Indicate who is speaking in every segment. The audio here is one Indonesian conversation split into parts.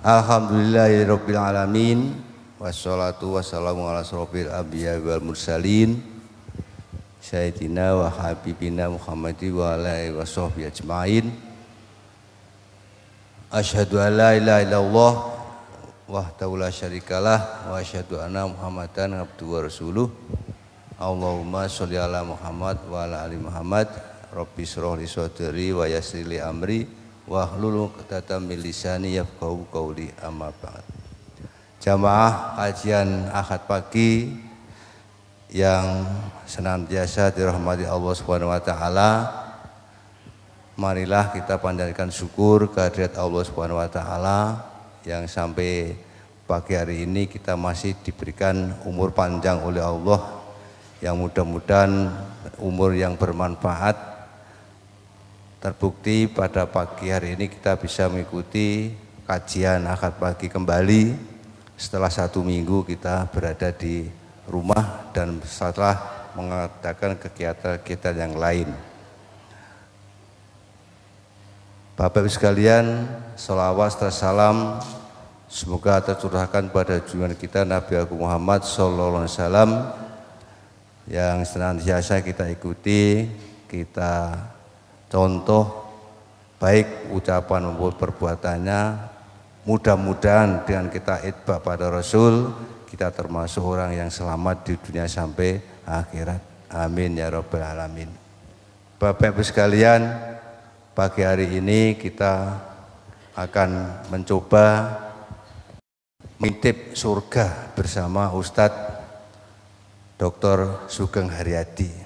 Speaker 1: Alhamdulillahirabbil alamin wassalatu wassalamu ala asrofil anbiya wal mursalin sayyidina wa habibina Muhammadi wa ala alihi washabbihi ajmain. Asyhadu an la ilaha illallah wahdahu la syarikalah wa asyhadu anna Muhammadan abduhu wa rasuluh. Allahumma sholli ala Muhammad wa ala ali Muhammad. Rabbi shrah li sadri wa yassir li amri wahlul 'uqdatam min lisani yafqahu qawli, amma ba'd. Jamaah kajian Ahad pagi yang senantiasa dirahmati Allah Subhanahu wa taala, marilah kita panjatkan syukur kehadirat Allah Subhanahu wa taala yang sampai pagi hari ini kita masih diberikan umur panjang oleh Allah, yang mudah-mudahan umur yang bermanfaat. Terbukti pada pagi hari ini kita bisa mengikuti kajian Ahad pagi kembali setelah 1 minggu kita berada di rumah dan setelah mengadakan kegiatan-kegiatan yang lain. Bapak Ibu sekalian, sholawat serta salam semoga tercurahkan pada junjungan kita Nabi Agung Muhammad sallallahu alaihi wasallam yang senantiasa kita ikuti, kita contoh baik ucapan maupun perbuatannya. Mudah-mudahan dengan kita itba pada Rasul, kita termasuk orang yang selamat di dunia sampai akhirat. Amin ya rabbal alamin. Bapak Ibu sekalian, pagi hari ini kita akan mencoba mengintip surga bersama Ustadz Dr. Sugeng Haryadi.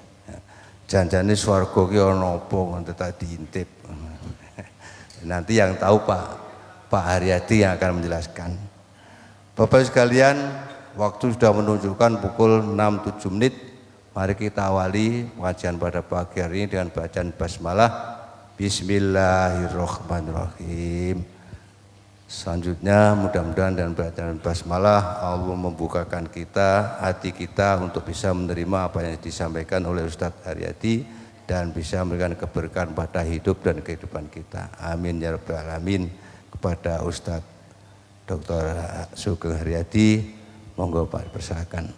Speaker 1: Janjane swarga ki ana apa ngono tak diintip. Nanti yang tahu Pak Haryadi yang akan menjelaskan. Bapak sekalian, waktu sudah menunjukkan pukul 6.07. Mari kita awali pengajian pada pagi hari ini dengan bacaan basmalah. Bismillahirrahmanirrahim. Selanjutnya mudah-mudahan dengan bacaan basmalah Allah membukakan kita, hati kita untuk bisa menerima apa yang disampaikan oleh Ustadz Haryadi dan bisa memberikan keberkahan pada hidup dan kehidupan kita. Amin ya rabbal alamin. Kepada Ustadz Dr. Sugeng Haryadi, monggo Pak persilakan.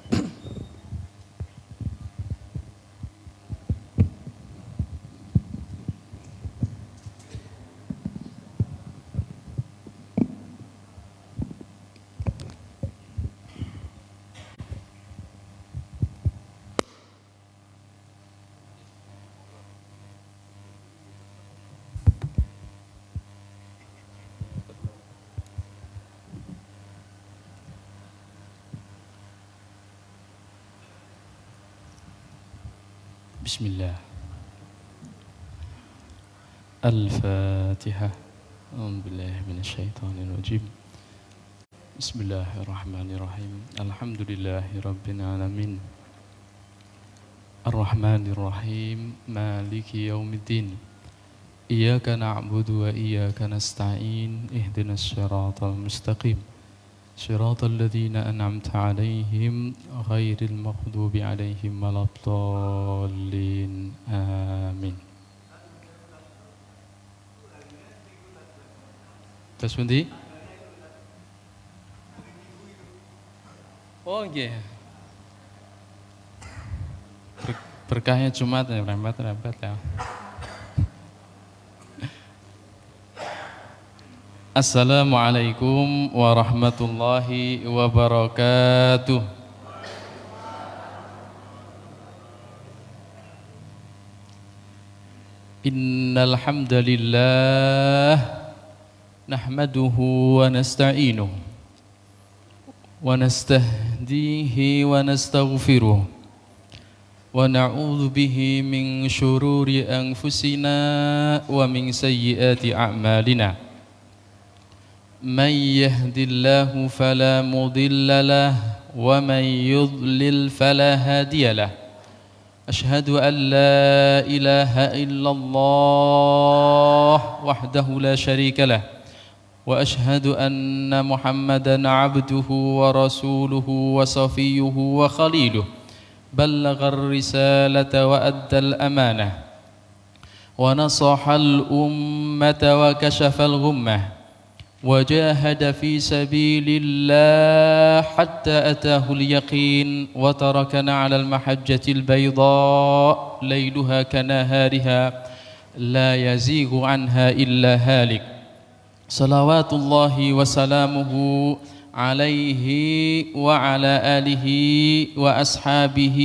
Speaker 2: Bismillah. Al-Fatihah. A'udzubillahi minasyaitonirrajim. Bismillahirrahmanirrahim. Alhamdulillahirabbil alamin. Ar-Rahmanirrahim. Maliki yaumiddin. Iyyaka na'budu wa iyyaka nasta'in. Ihdinas shiratal mustaqim. صراط الذين أنعمت عليهم غير المغضوب عليهم ولا الضالين آمين. Terus pundi? Oh nggih. Berkahnya Jumat ya, rempet ya. Assalamualaikum warahmatullahi wabarakatuh. Innal hamdalillah nahmaduhu wa nasta'inuhu wa nastahdihi wa nastaghfiruh wa na'udzu bihi min syururi anfusina wa min sayyiati a'malina. من يهد الله فلا مضل له ومن يضلل فلا هادي له. أشهد أن لا إله إلا الله وحده لا شريك له وأشهد أن محمدا عبده ورسوله وصفيه وخليله بلغ الرسالة وأدى الأمانة ونصح الأمة وكشف الغمة وجاهد في سبيل الله حتى أتاه اليقين وتركنا على المحجة البيضاء ليلها كنهارها لا يزيغ عنها إلا هالك صلوات الله وسلامه عليه وعلى آله وأصحابه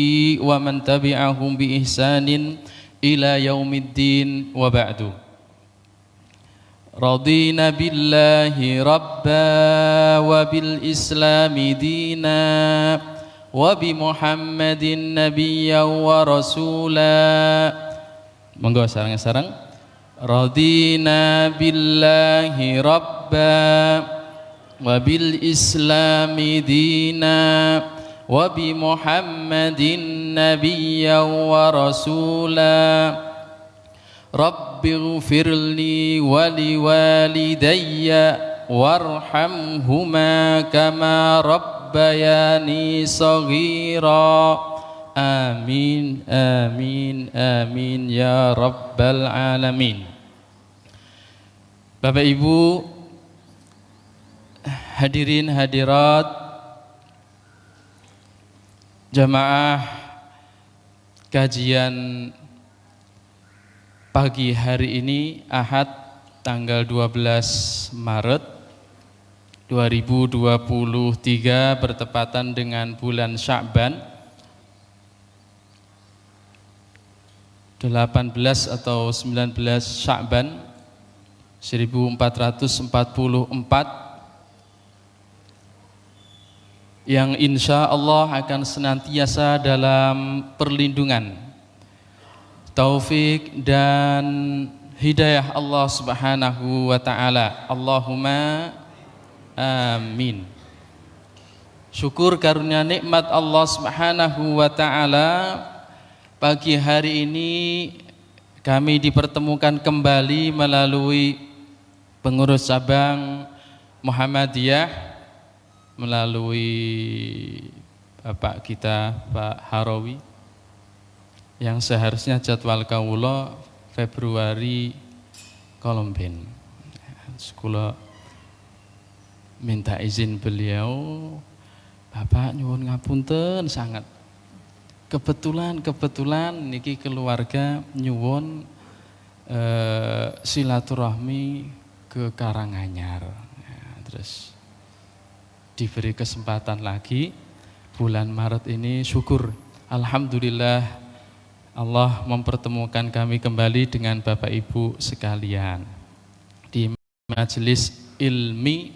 Speaker 2: ومن تبعهم بإحسان إلى يوم الدين وبعد رضينا بالله ربا وبالإسلام دينا وبمحمد نبيا ورسولا monggo sareng-sareng radina billahi rabba wa bil islami dina wa bi muhammadin nabiyyan wa rasula rabbi ighfirli wa liwalidayya warhamhuma kama rabbayani shaghira amin amin amin ya rabbal alamin. Bapak Ibu hadirin hadirat jamaah kajian pagi hari ini Ahad tanggal 12 Maret 2023 bertepatan dengan bulan Sya'ban 18 atau 19 Sya'ban 1444 yang insya Allah akan senantiasa dalam perlindungan, taufik dan hidayah Allah Subhanahu wa ta'ala. Allahumma amin. Syukur karunia nikmat Allah Subhanahu wa ta'ala, pagi hari ini kami dipertemukan kembali melalui pengurus cabang Muhammadiyah, melalui Bapak kita Pak Harawi yang seharusnya jadwal kawula Februari Kolomben. Sekolah minta izin beliau, Bapak nyuwun ngapunten sangat. Kebetulan niki keluarga nyuwun silaturahmi ke Karanganyar. Ya, terus diberi kesempatan lagi bulan Maret ini, syukur alhamdulillah Allah mempertemukan kami kembali dengan Bapak Ibu sekalian di majelis ilmi,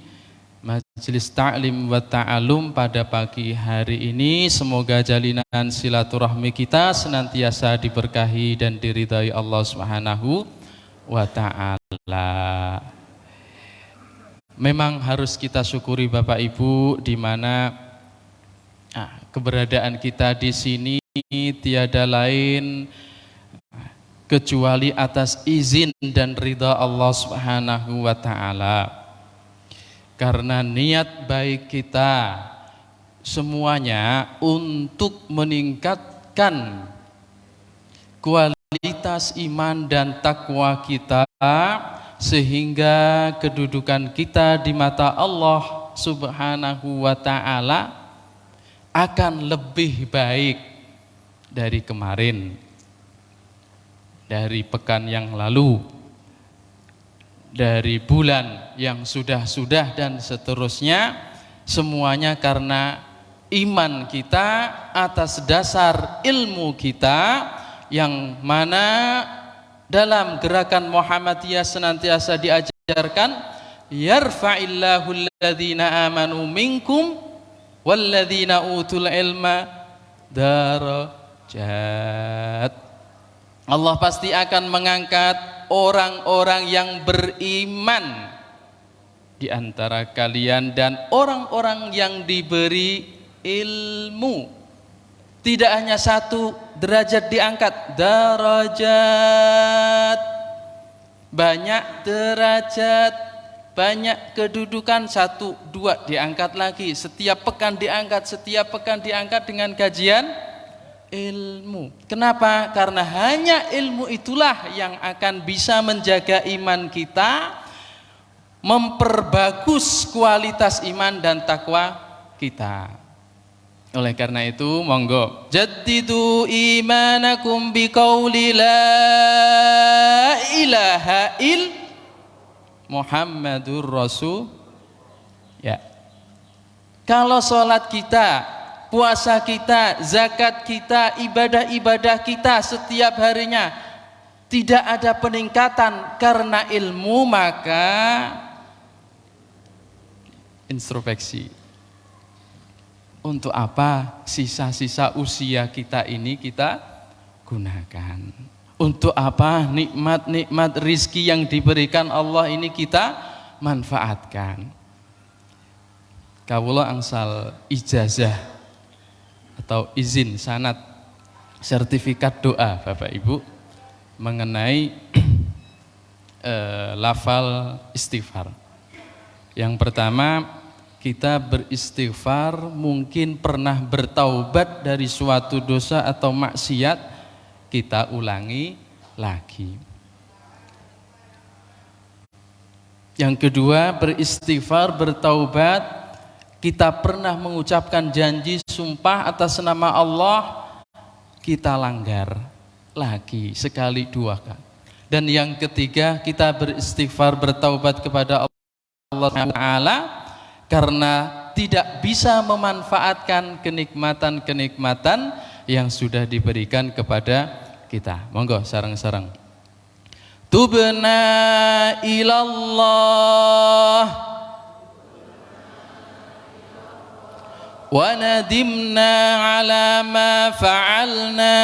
Speaker 2: majelis ta'lim wa ta'alum pada pagi hari ini. Semoga jalinan silaturahmi kita senantiasa diberkahi dan diridhai Allah Subhanahu wa ta'ala. Memang harus kita syukuri Bapak Ibu di mana keberadaan kita di sini tiada lain kecuali atas izin dan ridha Allah Subhanahu wa ta'ala. Karena niat baik kita semuanya untuk meningkatkan kualitas iman dan takwa kita, sehingga kedudukan kita di mata Allah Subhanahu wa ta'ala akan lebih baik dari kemarin, dari pekan yang lalu, dari bulan yang sudah-sudah dan seterusnya. Semuanya karena iman kita atas dasar ilmu kita, yang mana dalam gerakan Muhammadiyah senantiasa diajarkan yarfa'illahu alladhina amanu minkum walladhina utul ilma darajat. Allah pasti akan mengangkat orang-orang yang beriman di antara kalian dan orang-orang yang diberi ilmu. Tidak hanya satu derajat diangkat, darajat, banyak derajat, banyak kedudukan, satu, dua diangkat lagi, setiap pekan diangkat dengan kajian ilmu. Kenapa? Karena hanya ilmu itulah yang akan bisa menjaga iman kita, memperbagus kualitas iman dan takwa kita. Oleh karena itu, monggo jaddidu imanakum biqauli la ilaha il Muhammadur Rasul. Ya. Kalau sholat kita, puasa kita, zakat kita, ibadah-ibadah kita setiap harinya tidak ada peningkatan karena ilmu, maka introspeksi. Untuk apa sisa-sisa usia kita ini kita gunakan? Untuk apa nikmat-nikmat rizki yang diberikan Allah ini kita manfaatkan? Kawula angsal ijazah atau izin sanad sertifikat doa Bapak Ibu mengenai lafal istighfar. Yang pertama, kita beristighfar mungkin pernah bertaubat dari suatu dosa atau maksiat, kita ulangi lagi. Yang kedua, beristighfar, bertaubat, kita pernah mengucapkan janji sumpah atas nama Allah, kita langgar lagi sekali dua kali. Dan yang ketiga, kita beristighfar, bertaubat kepada Allah Ta'ala karena tidak bisa memanfaatkan kenikmatan-kenikmatan yang sudah diberikan kepada kita. Monggo sareng-sareng. Tubna ilallah wa nadimna ala ma fa'alna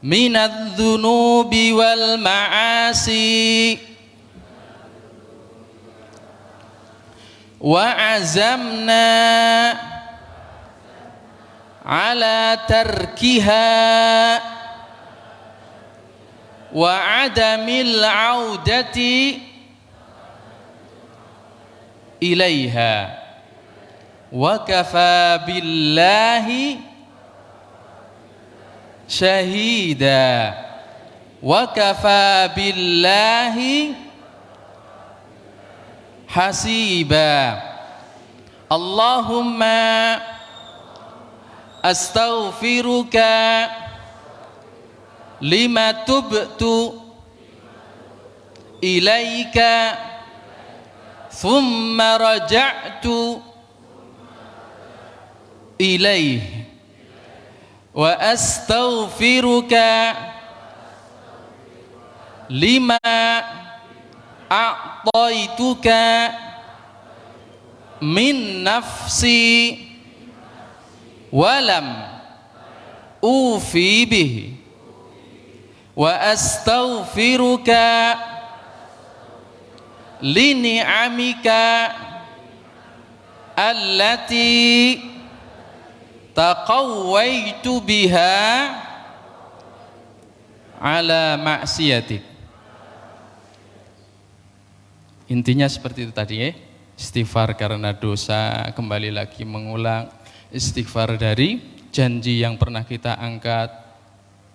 Speaker 2: minadz-dzunubi wal ma'asi wa azamna ala tarkiha wa adamil audati ilaiha wa kafa billahi syahida wa kafa billahi hasiba. Allahumma astaghfiruka lima tubtu ilaika thumma raja'tu ilaih wa astaghfiruka lima a'taituka min nafsi walam ufi bihi wa astaghfiruka li ni'amika allati taqawwaitu biha ala maksiatik. Intinya seperti itu tadi ya. Istighfar karena dosa, kembali lagi mengulang. Istighfar dari janji yang pernah kita angkat,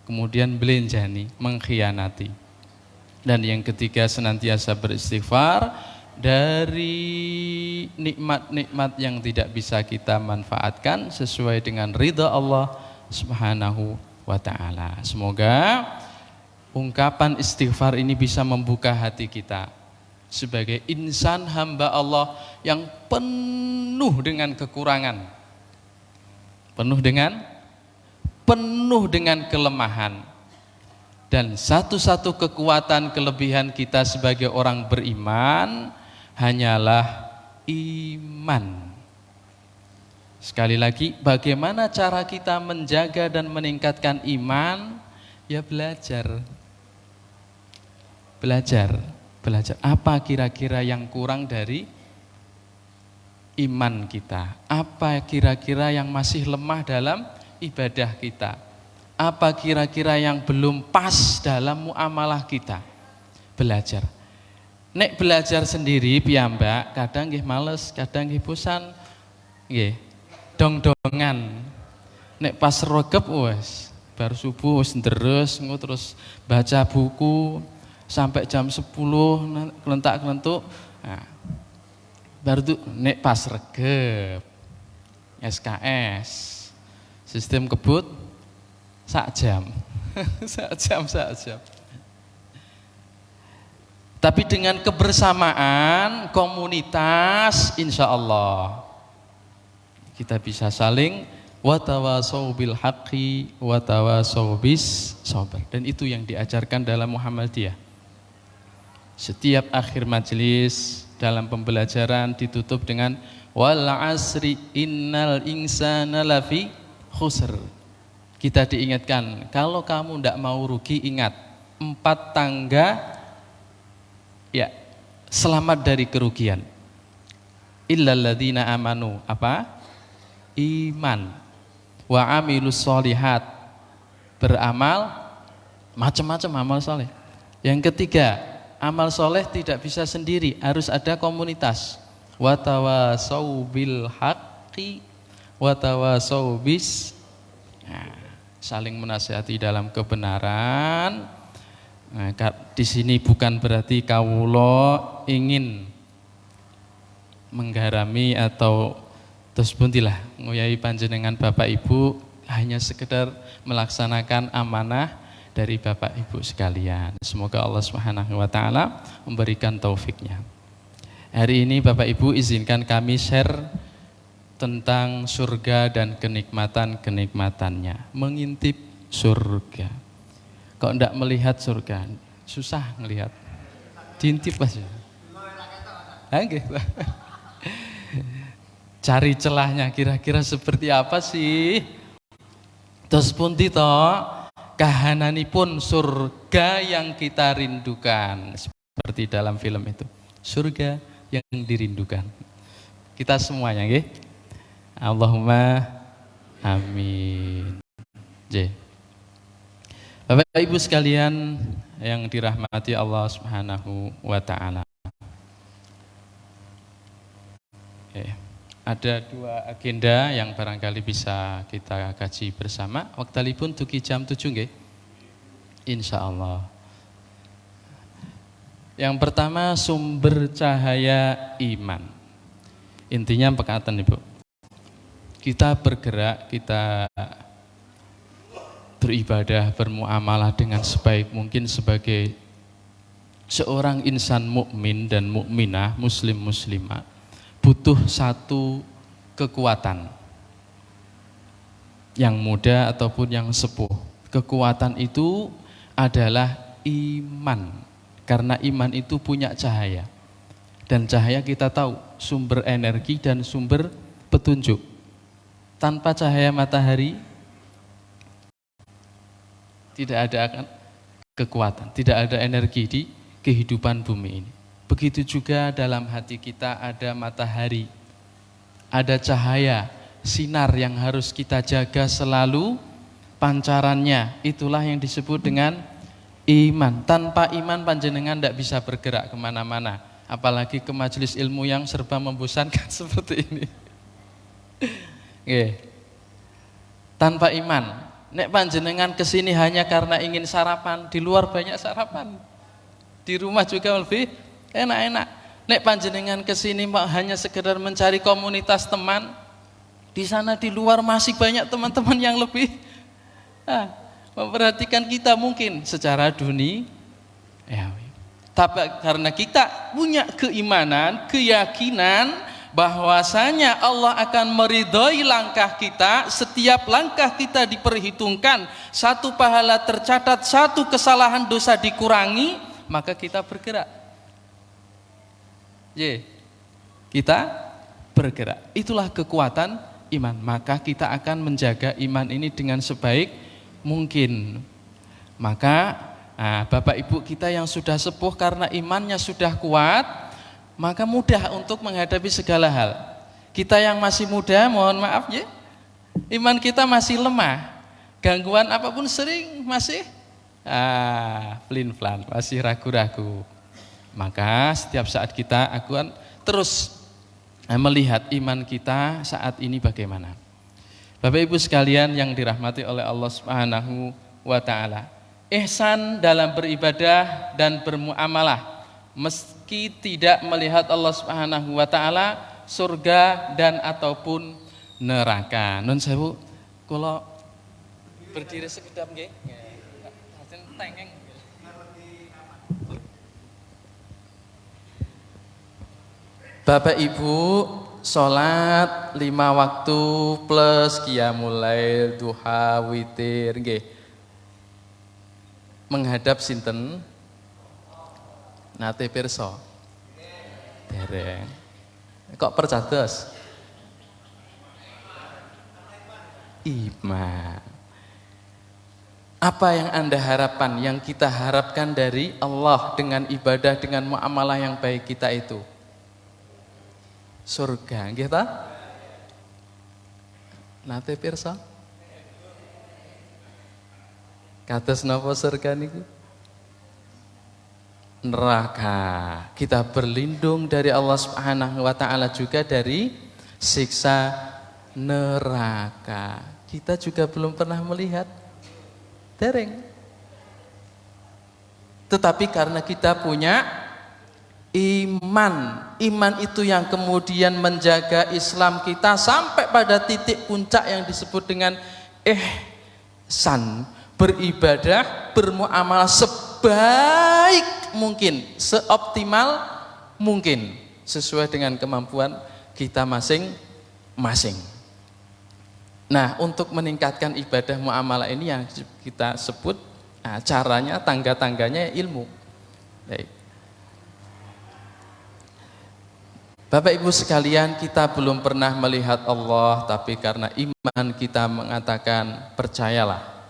Speaker 2: kemudian belenjani, mengkhianati. Dan yang ketiga, senantiasa beristighfar dari nikmat-nikmat yang tidak bisa kita manfaatkan sesuai dengan ridha Allah Subhanahu wa ta'ala. Semoga ungkapan istighfar ini bisa membuka hati kita sebagai insan hamba Allah yang penuh dengan kekurangan, penuh dengan kelemahan, dan satu-satu kekuatan kelebihan kita sebagai orang beriman hanyalah iman. Sekali lagi, bagaimana cara kita menjaga dan meningkatkan iman? Ya belajar. Apa kira-kira yang kurang dari iman kita? Apa kira-kira yang masih lemah dalam ibadah kita? Apa kira-kira yang belum pas dalam muamalah kita? Belajar. Nek belajar sendiri piyambak, kadang nggih males, kadang nggih bosan, nggih dong-dongan. Nek pas rogep wes bar subuh wis ndres terus baca buku sampai jam 10 kelentak-kelentuk. Nah, baru tuh nek pas regep SKS sistem kebut sak jam. sak jam. Tapi dengan kebersamaan komunitas, insya Allah kita bisa saling watawasau bil haqqi watawasau bis sabr. Dan itu yang diajarkan dalam Muhammadiyah. Setiap akhir majelis dalam pembelajaran ditutup dengan wal asri innal insana lafi khusr. Kita diingatkan, kalau kamu tidak mau rugi, ingat 4 tangga ya, selamat dari kerugian. Illal ladzina amanu, apa? Iman. Wa amilus solihat, beramal macam-macam amal soleh. Yang ketiga, amal soleh tidak bisa sendiri, harus ada komunitas. Wa tawasau bil haqqi wa tawasau bis, nah, saling menasihati dalam kebenaran. Nah, di sini bukan berarti kawula ingin menggarami atau terus buntilah nguyai panjenengan Bapak Ibu, hanya sekedar melaksanakan amanah dari Bapak Ibu sekalian. Semoga Allah Subhanahu wa taala memberikan taufiknya. Hari ini Bapak Ibu izinkan kami share tentang surga dan kenikmatan-kenikmatannya, mengintip surga. Kok enggak melihat surga? Susah ngelihat. Diintip aja. Cari celahnya kira-kira seperti apa sih? Terus pun tito kahananipun surga yang kita rindukan. Seperti dalam film itu. Surga yang dirindukan. Kita semuanya nggih. Allahumma amin. J. Bapak Ibu sekalian yang dirahmati Allah Subhanahu wa taala. Ada 2 agenda yang barangkali bisa kita kaji bersama. Waktalipun tuki jam 7 nggih. Insyaallah. Yang pertama, sumber cahaya iman. Intinya pekatan Ibu. Kita bergerak, kita beribadah, bermuamalah dengan sebaik mungkin sebagai seorang insan mukmin dan mukminah, muslim muslimah, butuh satu kekuatan, yang muda ataupun yang sepuh. Kekuatan itu adalah iman, karena iman itu punya cahaya, dan cahaya kita tahu sumber energi dan sumber petunjuk. Tanpa cahaya matahari tidak ada kekuatan, tidak ada energi di kehidupan bumi ini. Begitu juga dalam hati kita ada matahari, ada cahaya, sinar yang harus kita jaga selalu pancarannya. Itulah yang disebut dengan iman. Tanpa iman panjenengan tidak bisa bergerak kemana-mana, apalagi ke majelis ilmu yang serba membosankan seperti ini. Tanpa iman, nek panjenengan kesini hanya karena ingin sarapan, di luar banyak sarapan, di rumah juga lebih enak-enak. Nek panjenengan kesini hanya sekedar mencari komunitas teman, di sana di luar masih banyak teman-teman yang lebih memperhatikan kita mungkin secara dunia. Tapi karena kita punya keimanan, keyakinan bahwasanya Allah akan meridhoi langkah kita, setiap langkah kita diperhitungkan, satu pahala tercatat, satu kesalahan dosa dikurangi, maka kita bergerak. Kita bergerak. Itulah kekuatan iman. Maka kita akan menjaga iman ini dengan sebaik mungkin. Maka Bapak Ibu kita yang sudah sepuh karena imannya sudah kuat, maka mudah untuk menghadapi segala hal. Kita yang masih muda, mohon maaf ya, iman kita masih lemah. Gangguan apapun sering masih pelin-pelan, masih ragu-ragu. Maka setiap saat kita akan terus melihat iman kita saat ini bagaimana. Bapak Ibu sekalian yang dirahmati oleh Allah Subhanahu wa taala. Ihsan dalam beribadah dan bermuamalah meski tidak melihat Allah Subhanahu wa taala, surga dan ataupun neraka. Nun sewu kula berdiri sekedap nggih. Hasil tengeng. Bapak Ibu, sholat 5 waktu plus qiyamul lail, duha, witir nggih. Menghadap sinten? Nate pirsa? Dereng. Kok percados? Iman. Apa yang Anda harapkan, yang kita harapkan dari Allah dengan ibadah, dengan muamalah yang baik kita itu? Surga, nggih ta? Nate pirsa? Kados napa surga niku? Neraka. Kita berlindung dari Allah Subhanahu wa taala juga dari siksa neraka. Kita juga belum pernah melihat. Dereng. Tetapi karena kita punya iman. Iman itu yang kemudian menjaga Islam kita sampai pada titik puncak yang disebut dengan ihsan. Beribadah, bermuamalah sebaik mungkin, seoptimal mungkin, sesuai dengan kemampuan kita masing-masing. Nah, untuk meningkatkan ibadah muamalah ini yang kita sebut, caranya, tangga-tangganya ilmu. Baik. Bapak Ibu sekalian, kita belum pernah melihat Allah, tapi karena iman kita mengatakan percayalah.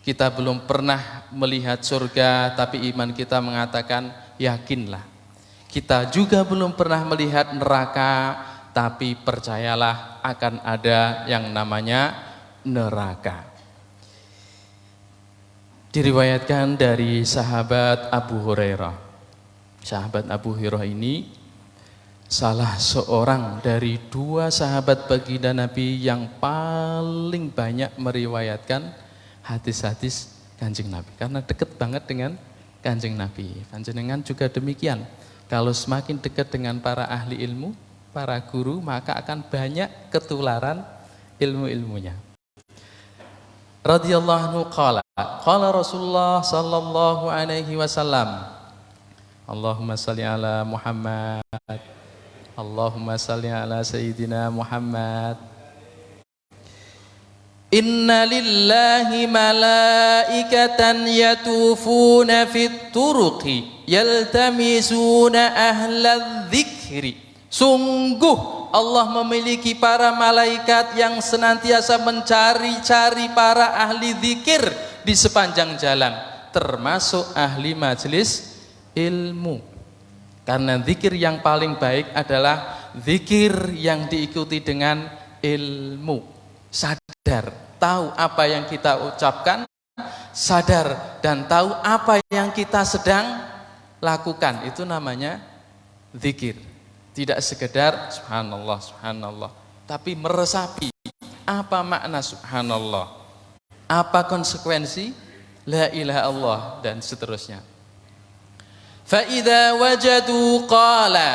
Speaker 2: Kita belum pernah melihat surga, tapi iman kita mengatakan yakinlah. Kita juga belum pernah melihat neraka, tapi percayalah akan ada yang namanya neraka. Diriwayatkan dari sahabat Abu Hurairah. Sahabat Abu Hurairah ini salah seorang dari 2 sahabat baginda Nabi yang paling banyak meriwayatkan hadis-hadis Kanjeng Nabi, karena dekat banget dengan Kanjeng Nabi. Panjenengan juga demikian. Kalau semakin dekat dengan para ahli ilmu, para guru, maka akan banyak ketularan ilmu-ilmunya. Radhiyallahu anhu qala Rasulullah sallallahu alaihi wasallam, Allahumma salli ala Muhammad, Allahumma salli ala Sayyidina Muhammad. Inna lillahi malaikatan yatufuna fit turuqi yaltamisuna ahlal dzikri. Sungguh Allah memiliki para malaikat yang senantiasa mencari-cari para ahli zikir di sepanjang jalan, termasuk ahli majelis ilmu. Karena zikir yang paling baik adalah zikir yang diikuti dengan ilmu. Sadar, tahu apa yang kita ucapkan, sadar dan tahu apa yang kita sedang lakukan. Itu namanya zikir. Tidak sekedar subhanallah, subhanallah, tapi meresapi apa makna subhanallah, apa konsekuensi la ilaha illallah dan seterusnya. Fa idza wajadu qala.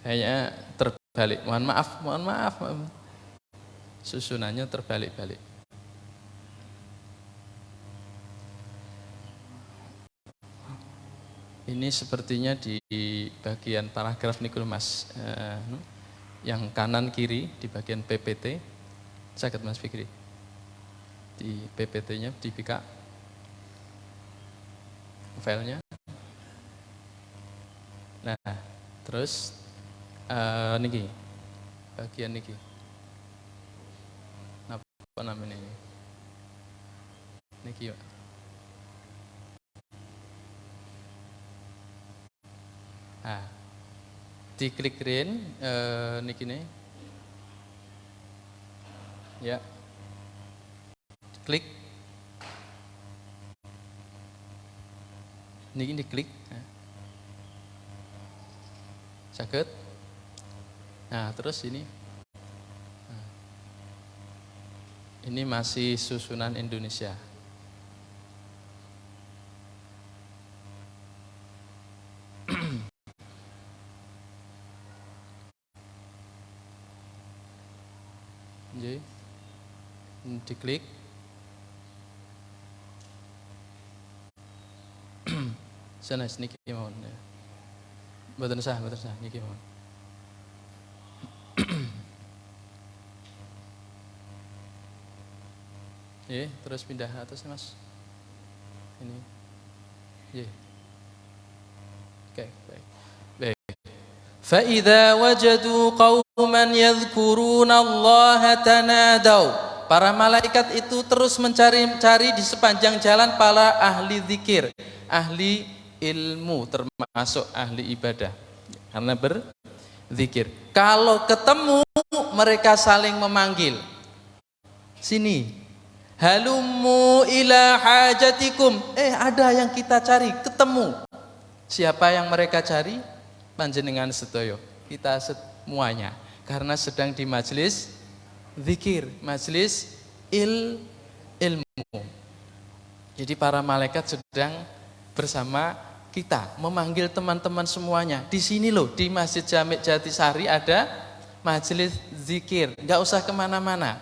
Speaker 2: Kayaknya terbalik. Mohon maaf. Susunannya terbalik-balik. Ini sepertinya di bagian paragraf niku Mas. Yang kanan kiri di bagian PPT. Saged Mas Fikri. Di PPT-nya dibuka filenya. Nah, terus niki bagian niki apa namanya ini niki Pak. Diklik green niki nih ya, klik niki diklik saged. Nah terus ini Ini masih susunan Indonesia. Jadi, diklik. Sana niki mawon. Mboten sah niki mawon. Terus pindah atas Mas. Ini. Oke, baik. Baik. Fa idza wajadu qauman yadhkuruna Allah tanadaw. Para malaikat itu terus mencari-cari di sepanjang jalan para ahli zikir, ahli ilmu, termasuk ahli ibadah, karena berzikir. Kalau ketemu mereka saling memanggil, sini, halummu ila hajatikum. Ada yang kita cari, ketemu. Siapa yang mereka cari? Panjenengan sedaya, kita semuanya, karena sedang di majelis zikir, majelis ilmu. Jadi para malaikat sedang bersama kita, memanggil teman-teman semuanya. Di sini loh, di Masjid Jami' Jatisari ada majelis zikir, nggak usah kemana-mana.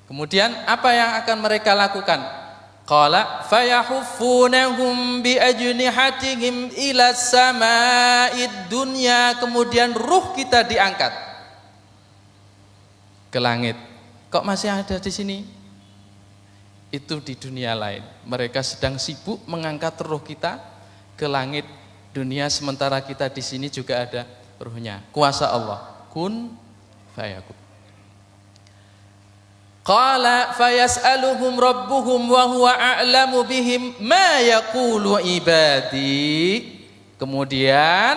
Speaker 2: Kemudian apa yang akan mereka lakukan? Qala fayahuffunahum bi ajnihatihim ila sama'id dunya. Kemudian ruh kita diangkat ke langit. Kok masih ada di sini? Itu di dunia lain. Mereka sedang sibuk mengangkat ruh kita ke langit dunia, sementara kita di sini juga ada ruhnya. Kuasa Allah. Kun fayakun. Qala fayas'aluhum rabbuhum wa huwa a'lamu bihim ma yaqulu ibadi. Kemudian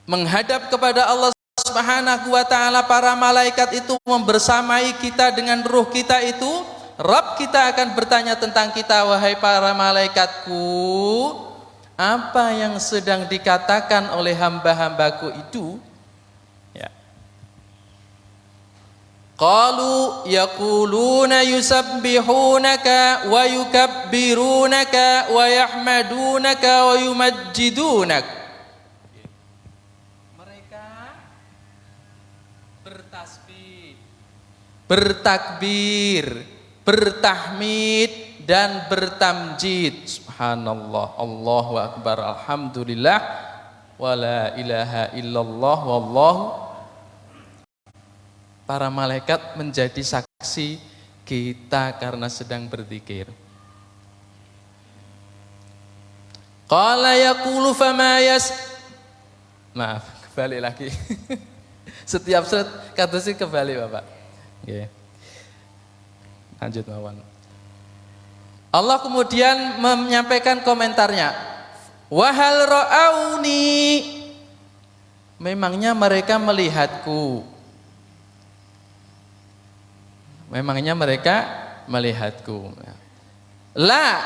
Speaker 2: menghadap kepada Allah Subhanahu wa ta'ala, para malaikat itu membersamai kita dengan ruh kita itu. Rabb kita akan bertanya tentang kita, wahai para malaikatku, apa yang sedang dikatakan oleh hamba-hambaku itu? Qalu yaquluna yusabbihunaka wa yukabbirunaka wa yahmadunaka wa yumajjidunak. Mereka bertasbih, bertakbir, bertahmid dan bertamjid. Subhanallah, Allahu akbar, alhamdulillah, wa la ilaha illallah, wallahu. Para malaikat menjadi saksi kita karena sedang berzikir. Qala yaqulu fama Maaf, kembali lagi. Setiap kata sih kembali Bapak. Lanjut mawon. Allah kemudian menyampaikan komentarnya. Wahal ra'auni. Memangnya mereka melihatku. Memangnya mereka melihatku. La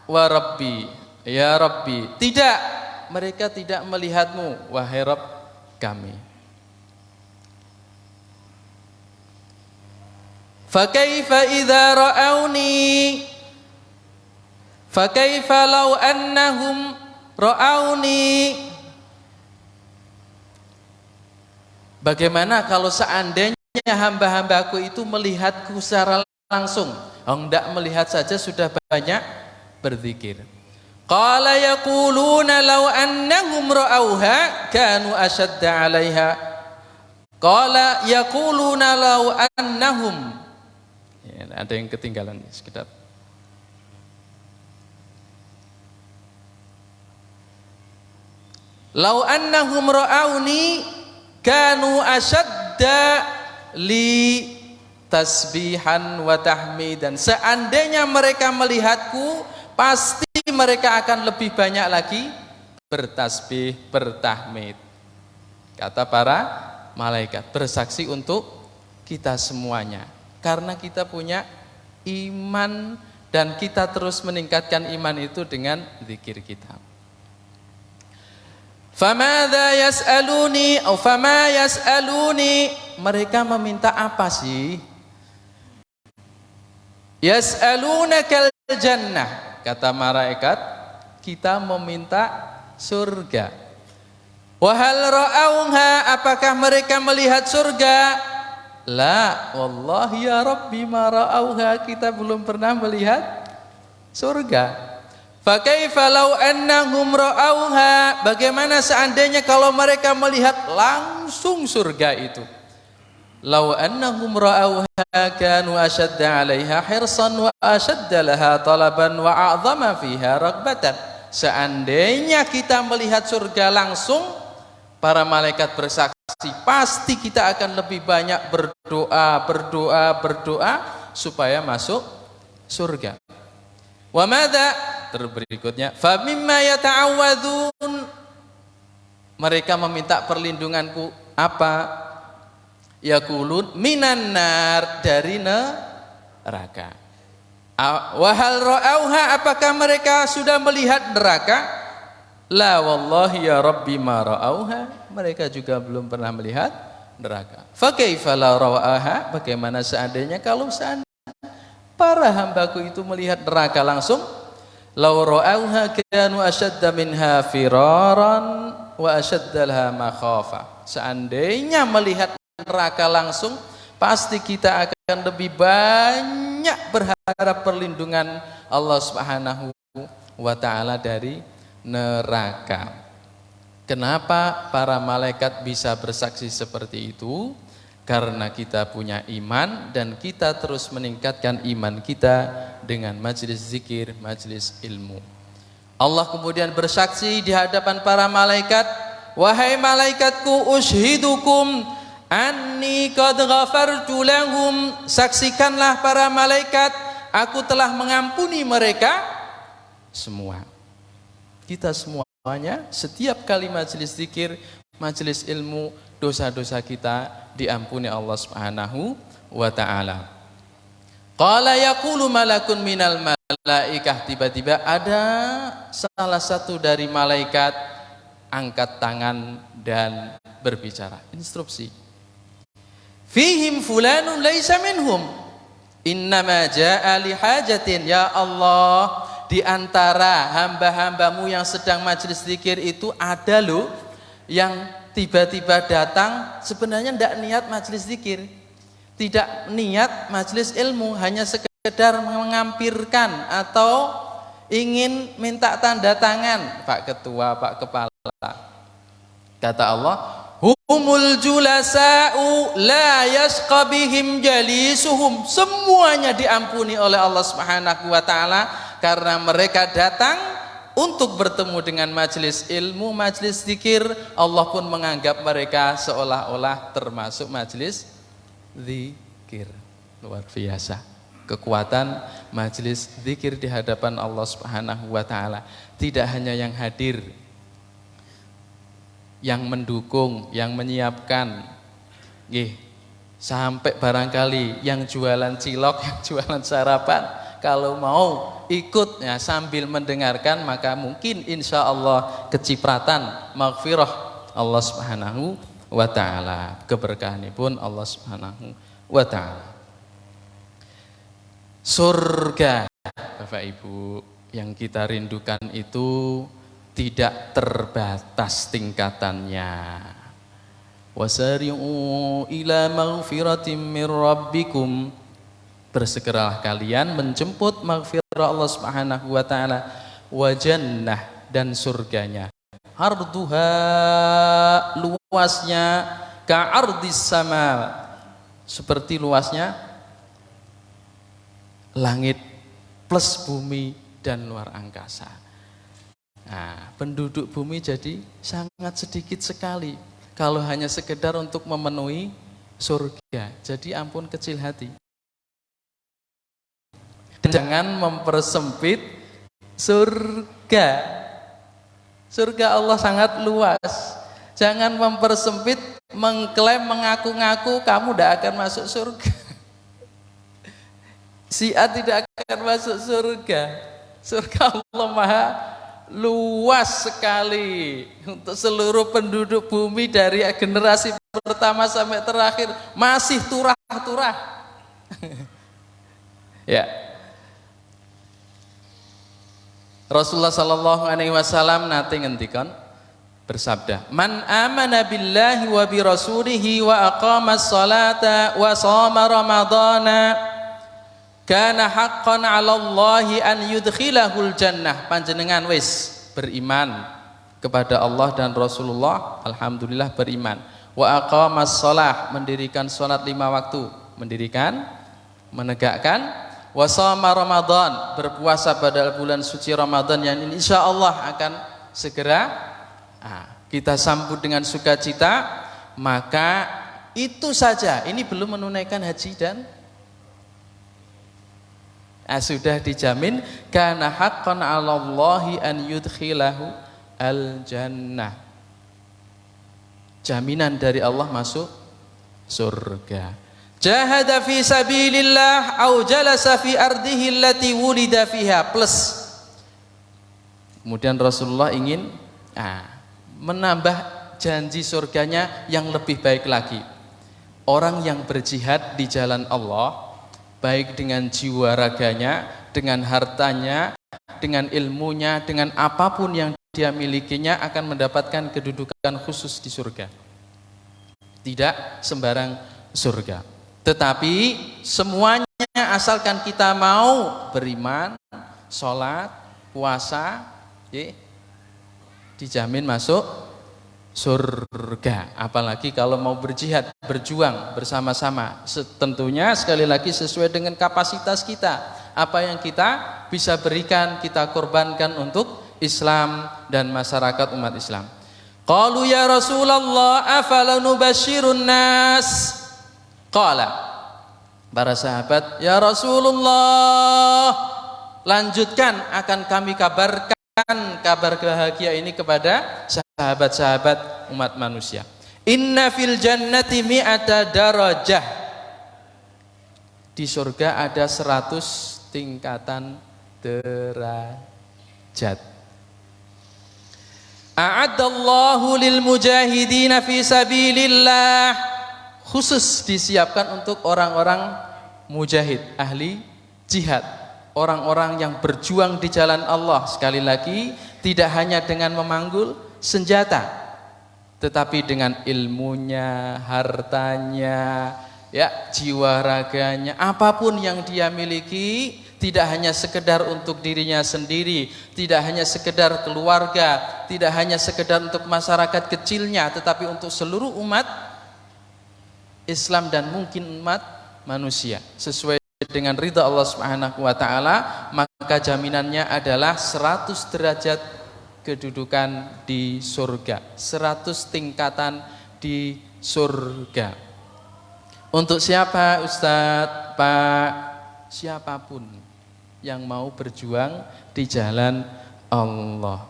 Speaker 2: wa rabbi, ya rabbi. Tidak, mereka tidak melihatmu, wahai Rabb kami. Fakaifa idza ra'auni, fakaifa law annahum ra'auni. Bagaimana kalau seandainya hamba-hambaku itu melihatku secara langsung? Hendak melihat saja sudah banyak berzikir. Qala yaquluna law annahum ra'auha kanu ashadda 'alaiha. Qala yaquluna law annahum. Ada yang ketinggalan sekitar. Law annahum ra'auni kanu ashadda li tasbihan wa tahmidan. Seandainya mereka melihatku, pasti mereka akan lebih banyak lagi bertasbih, bertahmid. Kata para malaikat, bersaksi untuk kita semuanya. Karena kita punya iman dan kita terus meningkatkan iman itu dengan zikir kita. Famadza yas'aluni atau fama yas'aluni, mereka meminta apa sih? Yas'alunakal jannah, kata malaikat, kita meminta surga. Wa hal ra'auha, apakah mereka melihat surga? La, wallahi ya Rabbi ma ra'auha, kita belum pernah melihat surga. Fa kaifa law annahum ra'auha, bagaimana seandainya kalau mereka melihat langsung surga itu? Law annahum ra'auha kanu ashadda 'alaiha hirsan wa ashadda laha talaban wa a'zama fiha raghbatan. Seandainya kita melihat surga langsung, para malaikat bersaksi, pasti kita akan lebih banyak berdoa supaya masuk surga. Wa madza, berikutnya, fa mimma yata'awwadzun, mereka meminta perlindunganku apa? Yaqulun minan nar, dari neraka. Wa hal ra'auha, apakah mereka sudah melihat neraka? La wallahi ya Rabbi ma ra'auha, mereka juga belum pernah melihat neraka. Fa kaifa la ra'aha, bagaimana seandainya kalau seandainya para hambaku itu melihat neraka langsung? Law ra'auha kanu ashadda minha firaran wa ashadda laha makhafa. Seandainya melihat neraka langsung, pasti kita akan lebih banyak berharap perlindungan Allah Subhanahu wa ta'ala dari neraka. Kenapa para malaikat bisa bersaksi seperti itu? Karena kita punya iman dan kita terus meningkatkan iman kita dengan majelis zikir, majelis ilmu. Allah kemudian bersaksi di hadapan para malaikat, wahai malaikatku, ushidukum anni qad ghafartu lahum, saksikanlah para malaikat, aku telah mengampuni mereka semua. Kita semuanya setiap kali majelis zikir, majelis ilmu, dosa-dosa kita diampuni Allah Subhanahu wa ta'ala. Qala yaqulu malakun minal malaikah, tiba-tiba ada salah satu dari malaikat angkat tangan dan berbicara, instruksi. Fihim fulanun laisa minhum innama jaa li hajatin. Ya Allah, di antara hamba-hambamu yang sedang majelis zikir itu ada loh yang tiba-tiba datang sebenarnya tidak niat majelis zikir, tidak niat majelis ilmu, hanya sekedar mengampirkan atau ingin minta tanda tangan Pak Ketua, Pak Kepala. Kata Allah, humul julasa'u la yasqa bihim jalisuhum, semuanya diampuni oleh Allah Subhanahu wa ta'ala karena mereka datang untuk bertemu dengan majelis ilmu, majelis zikir. Allah pun menganggap mereka seolah-olah termasuk majelis zikir. Luar biasa kekuatan majelis zikir di hadapan Allah Subhanahu wa ta'ala. Tidak hanya yang hadir, yang mendukung, yang menyiapkan, sampai barangkali yang jualan cilok, yang jualan sarapan, kalau mau ikut ya, sambil mendengarkan, maka mungkin insya Allah kecipratan maghfirah Allah Subhanahu wa ta'ala, keberkahanipun Allah Subhanahu wa ta'ala. Surga, Bapak Ibu, yang kita rindukan itu tidak terbatas tingkatannya. Wasari'u ila maghfiratin min rabbikum, bersegeralah kalian menjemput maghfirah Allah Subhanahu wa ta'ala, wa jannah, dan surganya, arduha, luasnya, ka'ardis sama, seperti luasnya langit plus bumi dan luar angkasa. Nah, penduduk bumi jadi sangat sedikit sekali kalau hanya sekedar untuk memenuhi surga. Jadi ampun kecil hati. Jangan mempersempit surga. Surga Allah sangat luas. Jangan mempersempit, mengklaim, mengaku-ngaku kamu tidak akan masuk surga. Si A tidak akan masuk surga. Surga Allah maha luas sekali untuk seluruh penduduk bumi dari generasi pertama sampai terakhir, masih turah-turah. Ya. Rasulullah sallallahu alaihi wasallam nate ngendikan bersabda, "Man amana billahi wa bi rasulihi wa aqamas salata wa shoma ramadhana kana haqqan 'ala Allahi an yudkhilahul jannah." Panjenengan wis beriman kepada Allah dan Rasulullah, alhamdulillah beriman. Wa aqamas shalah, mendirikan salat 5 waktu, menegakkan. Wa shoma Ramadan, berpuasa pada bulan suci Ramadan yang insya Allah akan segera kita sambut dengan sukacita. Maka itu saja, ini belum menunaikan haji dan sudah dijamin kana haqqan 'alallahi an yudkhilahu al-jannah. Jaminan dari Allah masuk surga. Jahada fi sabilillah au jalasa fi ardihi allati wulida fiha, plus kemudian Rasulullah ingin menambah janji surganya yang lebih baik lagi. Orang yang berjihad di jalan Allah, baik dengan jiwa raganya, dengan hartanya, dengan ilmunya, dengan apapun yang dia milikinya, akan mendapatkan kedudukan khusus di surga. Tidak sembarang surga. Tetapi semuanya asalkan kita mau beriman, sholat, puasa, dijamin masuk surga. Apalagi kalau mau berjihad, berjuang bersama-sama, tentunya sekali lagi sesuai dengan kapasitas kita. Apa yang kita bisa berikan, kita korbankan untuk Islam dan masyarakat umat Islam. Qalu ya Rasulullah afala nubasyirun nas. Qala, para sahabat, ya Rasulullah, lanjutkan, akan kami kabarkan kabar bahagia ini kepada sahabat-sahabat umat manusia. Inna fil jannati mi'ata darajah. Di surga ada 100 tingkatan derajat. A'addallahu lil mujahidina fi sabilillah, khusus disiapkan untuk orang-orang mujahid, ahli jihad, orang-orang yang berjuang di jalan Allah. Sekali lagi, tidak hanya dengan memanggul senjata, tetapi dengan ilmunya, hartanya, jiwa raganya, apapun yang dia miliki, tidak hanya sekedar untuk dirinya sendiri, tidak hanya sekedar keluarga, tidak hanya sekedar untuk masyarakat kecilnya, tetapi untuk seluruh umat Islam dan mungkin umat manusia, sesuai dengan ridha Allah Subhanahu wa taala. Maka jaminannya adalah 100 derajat kedudukan di surga, 100 tingkatan di surga. Untuk siapa Ustadz, Pak? Siapapun yang mau berjuang di jalan Allah.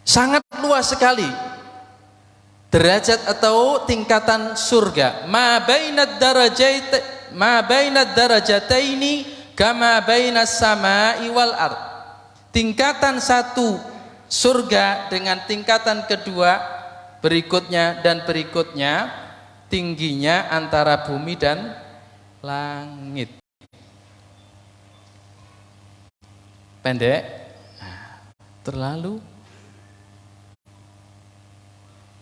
Speaker 2: Sangat luas sekali derajat atau tingkatan surga. Ma bainad darajataini kama bainas samai wal ard. Tingkatan satu surga dengan tingkatan kedua berikutnya dan berikutnya, tingginya antara bumi dan langit. Pendek, terlalu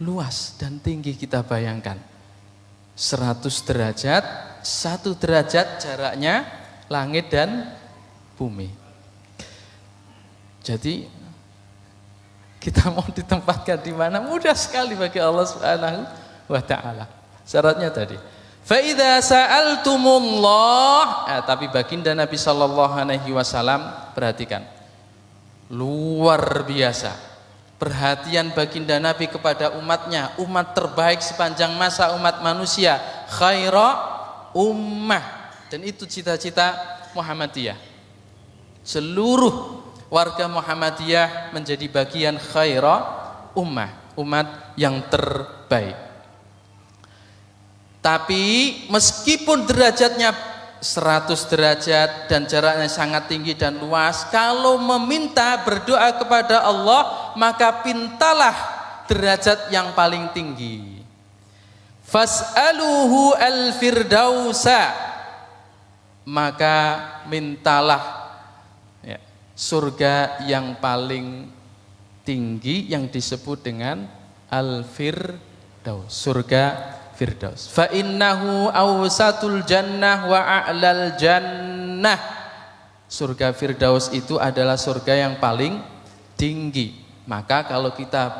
Speaker 2: luas dan tinggi. Kita bayangkan 100 derajat, 1 derajat jaraknya langit dan bumi. Jadi kita mau ditempatkan di mana, mudah sekali bagi Allah Subhanahu wa taala. Syaratnya tadi, fa idza sa'altumullah, tapi baginda Nabi sallallahu alaihi wasallam, perhatikan, luar biasa perhatian baginda Nabi kepada umatnya, umat terbaik sepanjang masa umat manusia, khaira ummah. Dan itu cita-cita Muhammadiyah. Seluruh warga Muhammadiyah menjadi bagian khaira ummah, umat yang terbaik. Tapi meskipun derajatnya 100 derajat dan jaraknya sangat tinggi dan luas, kalau meminta berdoa kepada Allah, maka pintalah derajat yang paling tinggi. Fas'aluhu al-firdausa, maka mintalah surga yang paling tinggi yang disebut dengan Al-Firdaus, surga Firdaus. Fa innahu awsatul jannah wa a'lal jannah. Surga Firdaus itu adalah surga yang paling tinggi. Maka kalau kita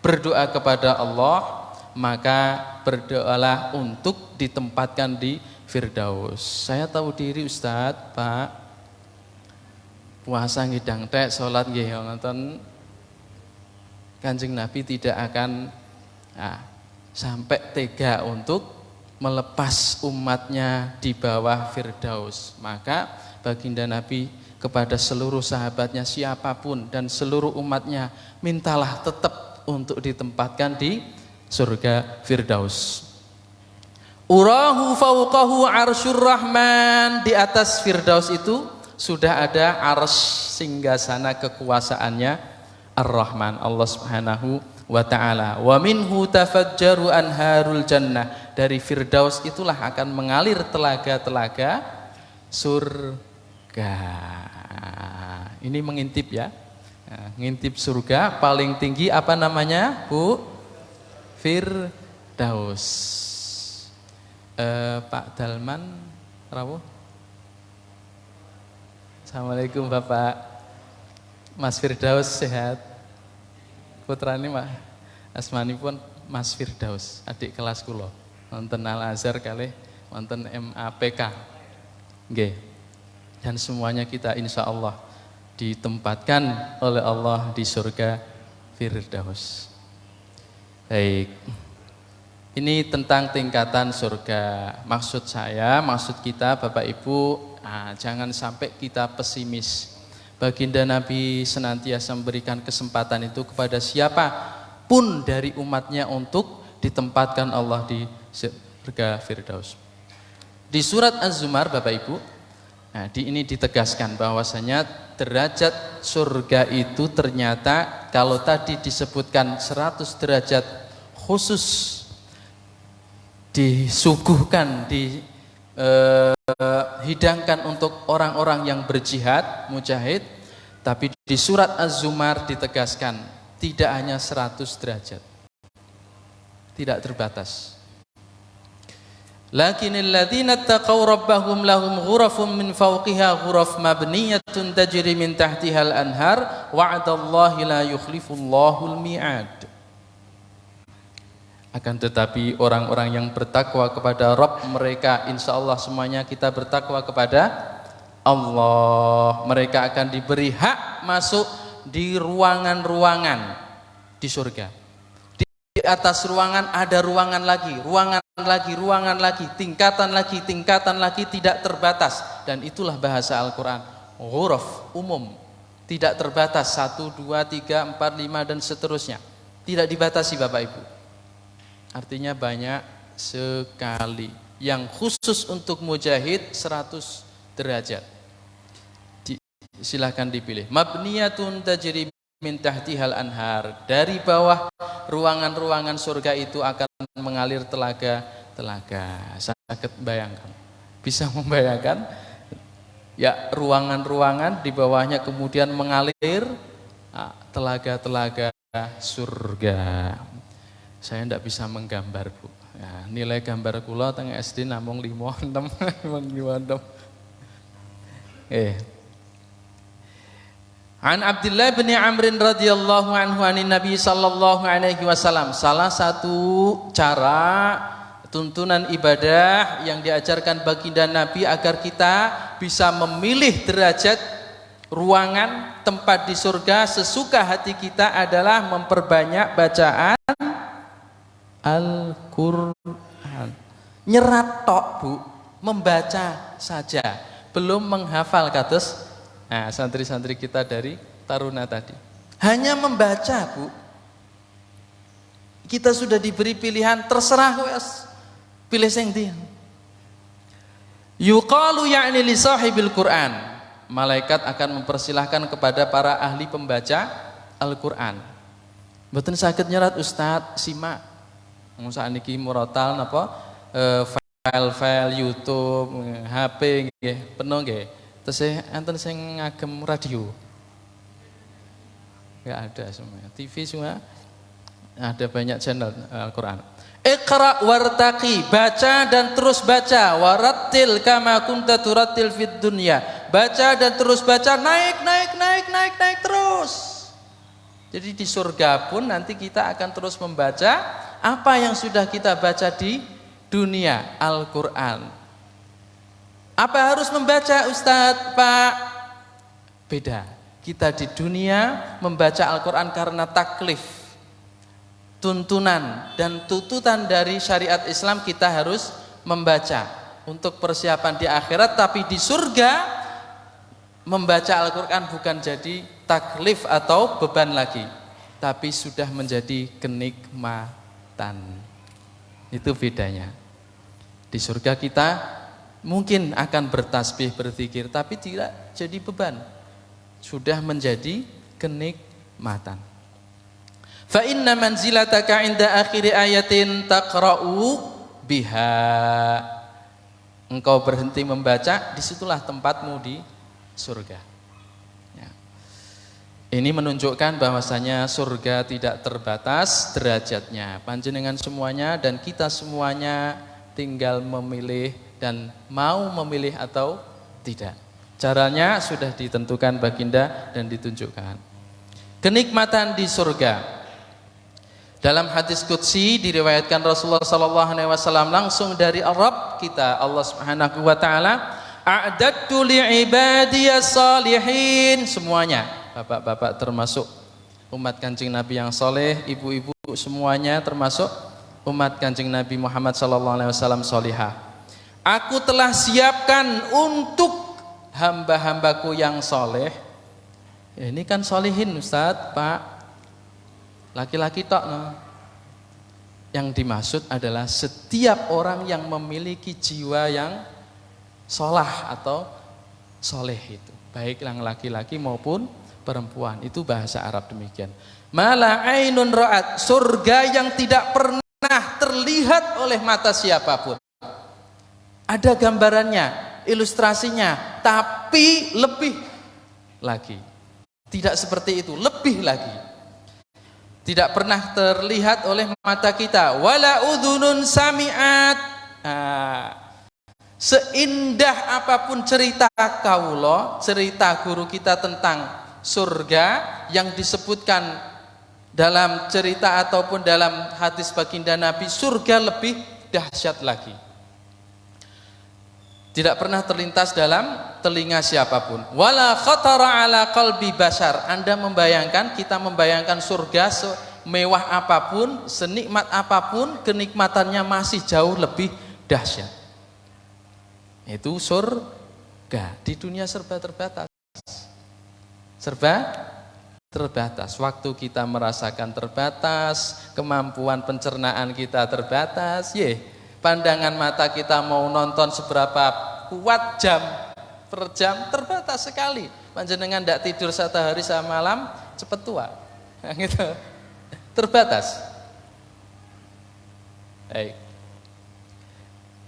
Speaker 2: berdoa kepada Allah, maka berdoalah untuk ditempatkan di Firdaus. Saya tahu diri Ustadz, Pak, puasa ngidang tek, sholat nggih ngoten, Kanjeng Nabi tidak akan sampai tega untuk melepas umatnya di bawah Firdaus. Maka baginda Nabi kepada seluruh sahabatnya, siapapun dan seluruh umatnya, mintalah tetap untuk ditempatkan di surga Firdaus. Urahu fauqahu arsyur rahman. Di atas Firdaus itu sudah ada arsy singgasana kekuasaannya Ar-Rahman, Allah Subhanahu wa ta'ala. Wa minhu tafajjaru anharul jannah. Dari Firdaus itulah akan mengalir telaga-telaga surga. Ini mengintip ya. Nah, ngintip surga paling tinggi apa namanya, Bu? Firdaus. Pak Dalman rawuh. Assalamualaikum Bapak. Mas Firdaus sehat. Putrane Pak asmani pun Mas Firdaus, adik kelas kula. Wonten Al Azhar kalih wonten MAPK. Nggih. Dan semuanya kita insya Allah ditempatkan oleh Allah di surga Firdaus. Baik. Ini tentang tingkatan surga. Maksud kita Bapak Ibu, jangan sampai kita pesimis. Baginda Nabi senantiasa memberikan kesempatan itu kepada siapa pun dari umatnya untuk ditempatkan Allah di surga Firdaus. Di surat Az-Zumar Bapak Ibu, ini ditegaskan bahwasanya derajat surga itu ternyata kalau tadi disebutkan 100 derajat khusus disuguhkan, hidangkan untuk orang-orang yang berjihad, mujahid. Tapi di surat Az-Zumar ditegaskan tidak hanya 100 derajat, tidak terbatas. Lakinnal ladzina taqaw rabbahum lahum ghurafun min fawqiha ghuraf mabniyatun tajri min tahtihal anhar wa'adallahi la yukhlifullahul mi'ad. Akan tetapi orang-orang yang bertakwa kepada Rabb mereka, insya Allah semuanya kita bertakwa kepada Allah, mereka akan diberi hak masuk di ruangan-ruangan di surga. Di atas ruangan ada ruangan lagi, ruangan lagi, tingkatan lagi, tidak terbatas. Dan itulah bahasa Al-Quran, ghuraf, umum, tidak terbatas, 1, 2, 3, 4, 5 dan seterusnya, tidak dibatasi Bapak Ibu. Artinya banyak sekali. Yang khusus untuk mujahid 100 derajat. Silahkan dipilih. Mabniyatun tajri min tahtihal anhar. Dari bawah ruangan-ruangan surga itu akan mengalir telaga-telaga. Sangat bayangkan. Bisa membayangkan? Ya, ruangan-ruangan di bawahnya kemudian mengalir telaga-telaga surga. Saya tidak bisa menggambar Bu. Ya, nilai gambar kula teng SD namung 5 6. An Abdullah bin Amr radhiyallahu anhu anin Nabi sallallahu alaihi wasallam. Salah satu cara tuntunan ibadah yang diajarkan baginda Nabi agar kita bisa memilih derajat ruangan tempat di surga sesuka hati kita adalah memperbanyak bacaan Al-Quran. Nyerat tok Bu, membaca saja, belum menghafal kados santri-santri kita dari Taruna tadi. Hanya membaca Bu. Kita sudah diberi pilihan, terserah wes, pilih sing ndi. Yuqalu ya'ni li sahibil Quran. Malaikat akan mempersilahkan kepada para ahli pembaca Al-Quran. Mboten saged nyerat Ustaz, simak. Musa niki murotal napa file-file YouTube, HP nggih penuh nggih. Terus enten sing ngagem radio. Enggak ada semuanya. TV semua ada banyak channel Al-Qur'an. Iqra wartaqi, baca dan terus baca, warattil kama kunta turattil fid dunya. Baca dan terus baca, naik terus. Jadi di surga pun nanti kita akan terus membaca apa yang sudah kita baca di dunia, Al-Qur'an. Apa harus membaca Ustadz, Pak? Beda. Kita di dunia membaca Al-Qur'an karena taklif, tuntunan dan tuntutan dari syariat Islam, kita harus membaca untuk persiapan di akhirat. Tapi di surga membaca Al-Quran bukan jadi taklif atau beban lagi, tapi sudah menjadi kenikmatan. Itu bedanya. Di surga kita mungkin akan bertasbih, berzikir, tapi tidak jadi beban, sudah menjadi kenikmatan. Fa inna manzilataka 'inda akhir ayatin taqra'u biha. Engkau berhenti membaca, disitulah tempatmu di surga. Ya. Ini menunjukkan bahwasanya surga tidak terbatas derajatnya. Panjenengan semuanya dan kita semuanya tinggal memilih dan mau memilih atau tidak. Caranya sudah ditentukan baginda dan ditunjukkan. Kenikmatan di surga. Dalam hadis qudsi diriwayatkan Rasulullah SAW langsung dari Rabb kita Allah Subhanahu wa taala, a'dadtu li'ibadiyas salihin, semuanya, bapak-bapak termasuk umat Kanjeng Nabi yang soleh, ibu-ibu semuanya termasuk umat Kanjeng Nabi Muhammad SAW solihah. Aku telah siapkan untuk hamba-hambaku yang soleh. Ya, ini kan solihin Ustadz, Pak. Laki-laki tok, no. Yang dimaksud adalah setiap orang yang memiliki jiwa yang solah atau soleh itu, baik yang laki-laki maupun perempuan. Itu bahasa Arab demikian. Mala ainun ra'at, surga yang tidak pernah terlihat oleh mata siapapun. Ada gambarannya, ilustrasinya, tapi lebih lagi. Tidak seperti itu, lebih lagi. Tidak pernah terlihat oleh mata kita. Wala udhunun sami'at. Seindah apapun cerita kaulo, cerita guru kita tentang surga yang disebutkan dalam cerita ataupun dalam hadis baginda Nabi, surga lebih dahsyat lagi. Tidak pernah terlintas dalam telinga siapapun. Wala khatara ala qalbi bashar. Anda membayangkan, kita membayangkan surga semewah apapun, senikmat apapun, kenikmatannya masih jauh lebih dahsyat. Itu surga. Di dunia serba terbatas. Serba terbatas. Waktu kita merasakan terbatas, kemampuan pencernaan kita terbatas, pandangan mata kita mau nonton seberapa kuat jam per jam terbatas sekali. Panjenengan tidak tidur satu hari semalam cepat tua, gitu. Terbatas. Baik.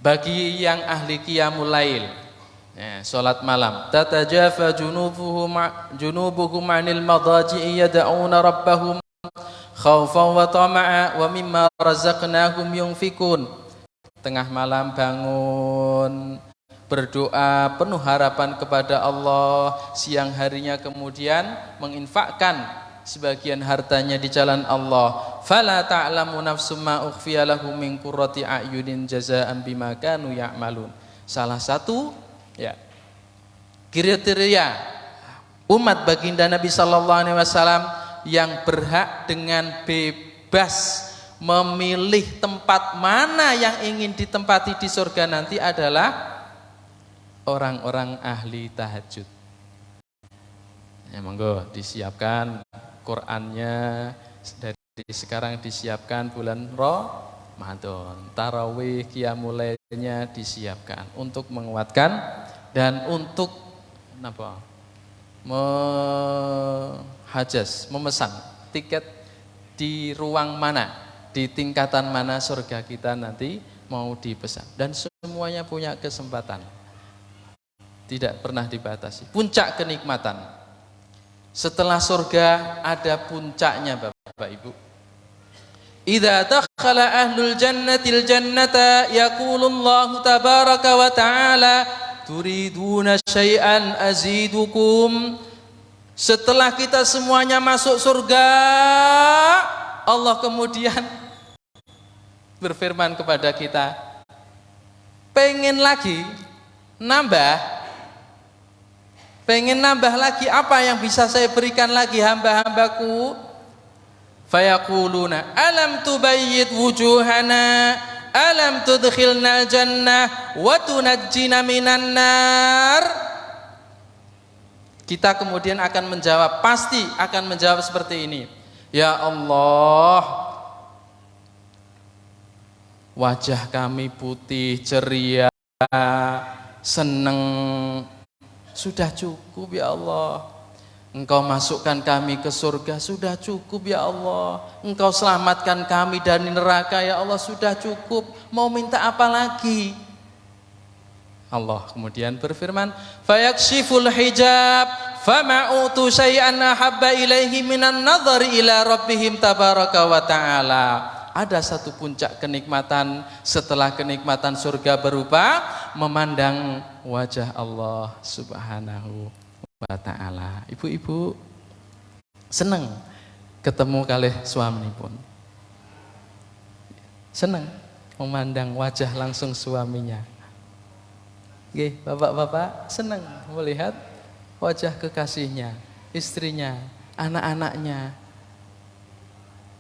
Speaker 2: Bagi yang ahli qiyamul lail, salat malam, tatajafa junubuhum 'anil madaji'i yad'una rabbahum khaufan wa tama'a wa mimma razaqnahum yunfikun. Tengah malam bangun, berdoa penuh harapan kepada Allah, siang harinya kemudian menginfakkan sebagian hartanya di jalan Allah. Fala ta'lamu nafsum ma ukhfiya lahum min qurrati a'yunin jazaa'an bima kanu ya'malun. Salah satu kriteria umat baginda Nabi sallallahu alaihi wasallam yang berhak dengan bebas memilih tempat mana yang ingin ditempati di surga nanti adalah orang-orang ahli tahajud. Ya monggo disiapkan Qur'annya dari sekarang, disiapkan bulan Ramadan, tarawih, qiyamul lailnya disiapkan untuk menguatkan dan untuk memesan tiket di ruang mana, di tingkatan mana surga kita nanti mau dipesan. Dan semuanya punya kesempatan, tidak pernah dibatasi. Puncak kenikmatan. Setelah surga ada puncaknya Bapak Ibu. Idza dakhala ahlul jannatil jannata yaqulullahu tabaraka wa ta'ala turiduna syai'an azidukum. Setelah kita semuanya masuk surga, Allah kemudian berfirman kepada kita, pengen lagi nambah? Pengen nambah lagi, apa yang bisa saya berikan lagi hamba-hambaku? Fayaquluna alam tubayyid wujuhana alam tudkhilna jannah wa tunajjina minan nar. Kita kemudian akan menjawab, pasti akan menjawab seperti ini. Ya Allah, wajah kami putih, ceria, seneng, sudah cukup ya Allah. Engkau masukkan kami ke surga, sudah cukup ya Allah. Engkau selamatkan kami dari neraka ya Allah, sudah cukup. Mau minta apa lagi? Allah kemudian berfirman, fayakshiful hijab fama utu syai'an ahabba ilaihi minan nadhari ila rabbihim tabaraka wa ta'ala. Ada satu puncak kenikmatan setelah kenikmatan surga berupa memandang wajah Allah Subhanahu wa ta'ala. Ibu-ibu senang ketemu kali suami pun, senang memandang wajah langsung suaminya. Oke, bapak-bapak senang melihat wajah kekasihnya, istrinya, anak-anaknya.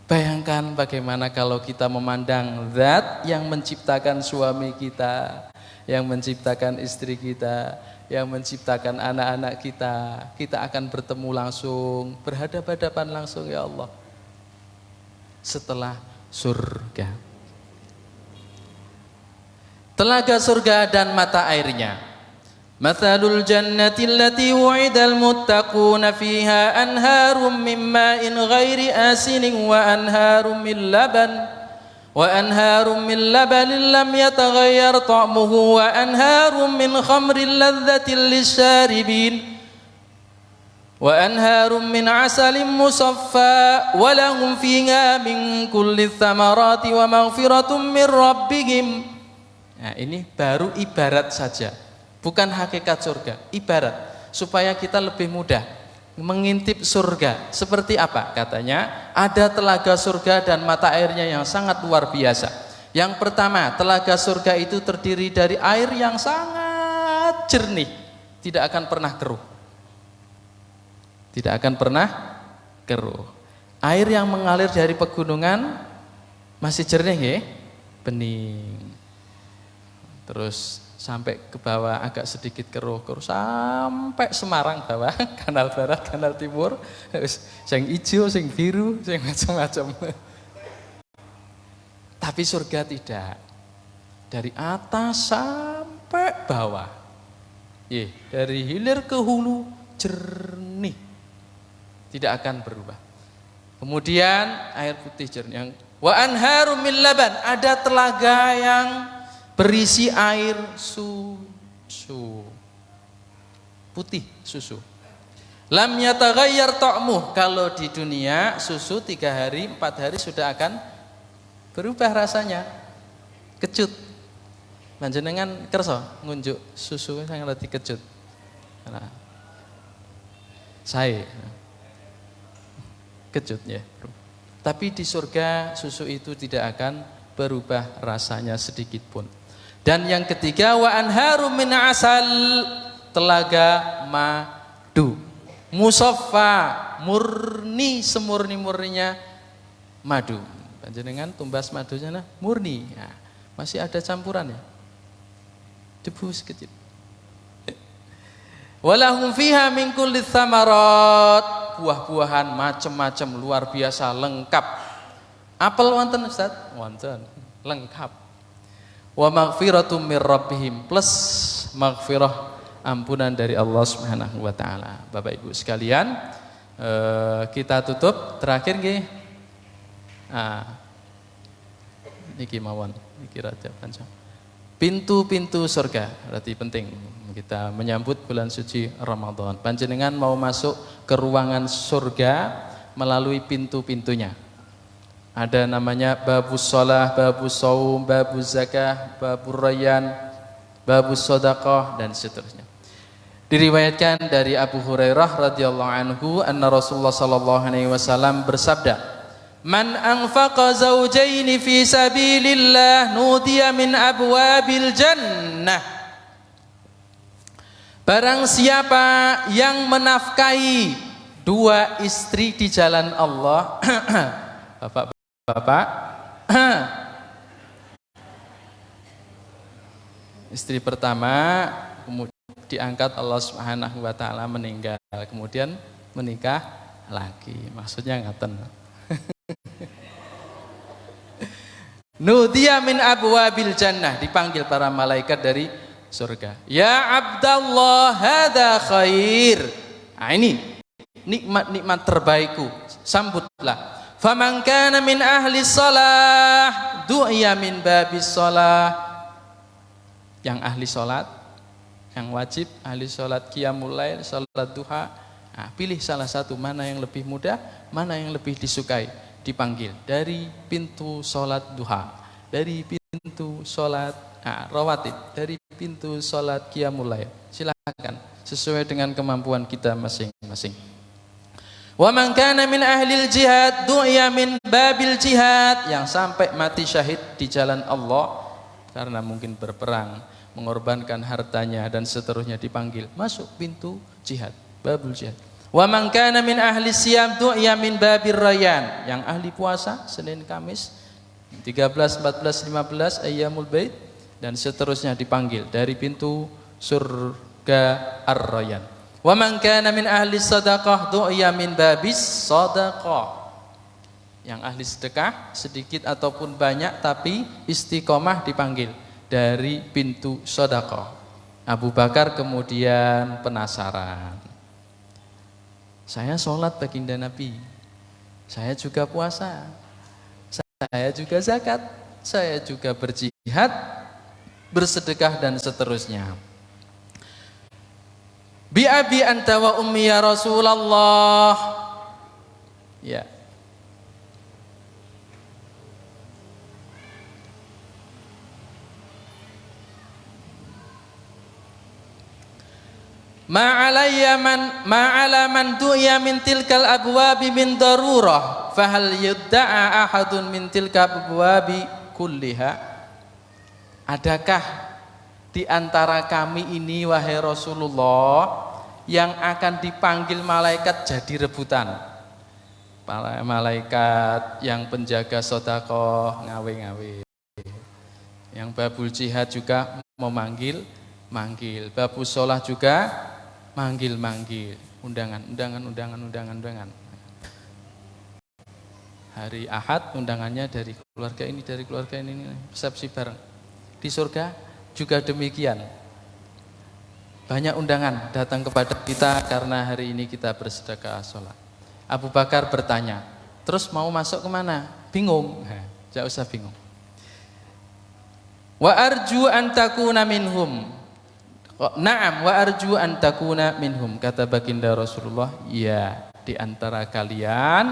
Speaker 2: Bayangkan bagaimana kalau kita memandang zat yang menciptakan suami kita, yang menciptakan istri kita, yang menciptakan anak-anak kita. Kita akan bertemu langsung, berhadapan-hadapan langsung ya Allah setelah surga. Telaga surga dan mata airnya. Mathalul jannati allati wu'idal muttaquna fiha anharum min ma'in ghairi asinin wa anharum min laban وأنهار من لبن لم يتغير طعمه وأنهار من خمر لذة للشاربين وأنهار من عسل مصفى ولهم فيها من كل الثمرات ومغفرة من ربهم. Nah, ini baru ibarat saja, bukan hakikat surga, ibarat supaya kita lebih mudah mengintip surga. Seperti apa? Katanya ada telaga surga dan mata airnya yang sangat luar biasa. Yang pertama, telaga surga itu terdiri dari air yang sangat jernih, tidak akan pernah keruh. Tidak akan pernah keruh. Air yang mengalir dari pegunungan masih jernih ya, bening. Terus sampai ke bawah agak sedikit keruh sampai Semarang bawah, kanal barat, kanal timur, sing hijau, sing biru, sing macam-macam. Tapi surga tidak, dari atas sampai bawah, dari hilir ke hulu jernih, tidak akan berubah. Kemudian air putih jernih. Wa anharum min laban, ada telaga yang berisi air susu putih, susu. Lam yataghayyar ta'muh, kalau di dunia susu 3 hari 4 hari sudah akan berubah rasanya, kecut. Panjenengan kersa ngunjuk susu yang rada kecut. Nah, saya kecut ya. Tapi di surga susu itu tidak akan berubah rasanya sedikit pun. Dan yang ketiga, wa anharum min asal, telaga madu musaffa, murni, semurni-murninya madu. Panjenengan tumbas madunya nah, murni. Nah, masih ada campuran ya, debu sedikit. Walahum fiha min kulli tsamarat, buah-buahan macam-macam luar biasa lengkap. Apel wonten Ustaz? Wonten, lengkap. Wa maghfiratum mir rabbihim, plus maghfirah, ampunan dari Allah Subhanahu wa taala. Bapak Ibu sekalian, kita tutup terakhir nggih. Niki mawon, niki rada panjang. pintu-pintu surga. Berarti penting kita menyambut bulan suci Ramadan. Panjenengan mau masuk ke ruangan surga melalui pintu-pintunya. Ada namanya babus shalah, babus shaum, babus zakah, babur rayyan, babus shadaqah dan seterusnya. Diriwayatkan dari Abu Hurairah radhiyallahu anhu anna Rasulullah sallallahu alaihi wasallam bersabda, "Man anfaqa zawjaini fi sabilillah nudiya min abwabil jannah." Barang siapa yang menafkahi dua istri di jalan Allah, Bapak, istri pertama kemudian diangkat Allah Subhanahu wa taala meninggal, kemudian menikah lagi. Maksudnya ngaten. Nudiya min abwabil jannah, dipanggil para malaikat dari surga. Ya Abdallah, hadza khair. Nah, ini nikmat-nikmat terbaikku, sambutlah. Faman kana min ahli shalah du'iya min babis shalah. Yang ahli salat, yang wajib, ahli sholat qiyamul lail, sholat duha, nah, pilih salah satu, mana yang lebih mudah, mana yang lebih disukai, dipanggil dari pintu sholat duha, dari pintu sholat rawatib, dari pintu sholat qiyamul lail. Silakan sesuai dengan kemampuan kita masing-masing. Wa man kana min ahlil jihad du'iya min babil jihad, yang sampai mati syahid di jalan Allah karena mungkin berperang, mengorbankan hartanya dan seterusnya, dipanggil masuk pintu jihad, babul jihad. Wa man kana min ahli siyam du'iya min babir rayyan, yang ahli puasa Senin Kamis 13, 14, 15 ayyamul bait dan seterusnya, dipanggil dari pintu surga ar-rayyan. Wa man kana min ahli sadaqah du'iya min babis sadaqah, yang ahli sedekah sedikit ataupun banyak tapi istiqomah, dipanggil dari pintu sedekah. Abu Bakar kemudian penasaran, saya sholat baginda Nabi, saya juga puasa, saya juga zakat, saya juga berjihad, bersedekah dan seterusnya. Bi abi anta wa ummi ya Rasulullah. Ya. Ma'ala man du'iya min tilkal abwabi min darurah fahal yudda'a ahadun min tilkal abwabi kulliha. Adakah di antara kami ini wahai Rasulullah yang akan dipanggil malaikat jadi rebutan? Para malaikat yang penjaga sedekah ngawe-ngawe, yang babul jihad juga memanggil, babus sholat juga manggil, undangan. Hari Ahad undangannya dari keluarga ini, resepsi bareng. Di surga juga demikian. Banyak undangan datang kepada kita karena hari ini kita bersedekah sholat. Abu Bakar bertanya, terus mau masuk kemana? Bingung. Jangan usah bingung. Wa arju an takuna minhum. Naam wa arju an takuna minhum, kata baginda Rasulullah, ya, di antara kalian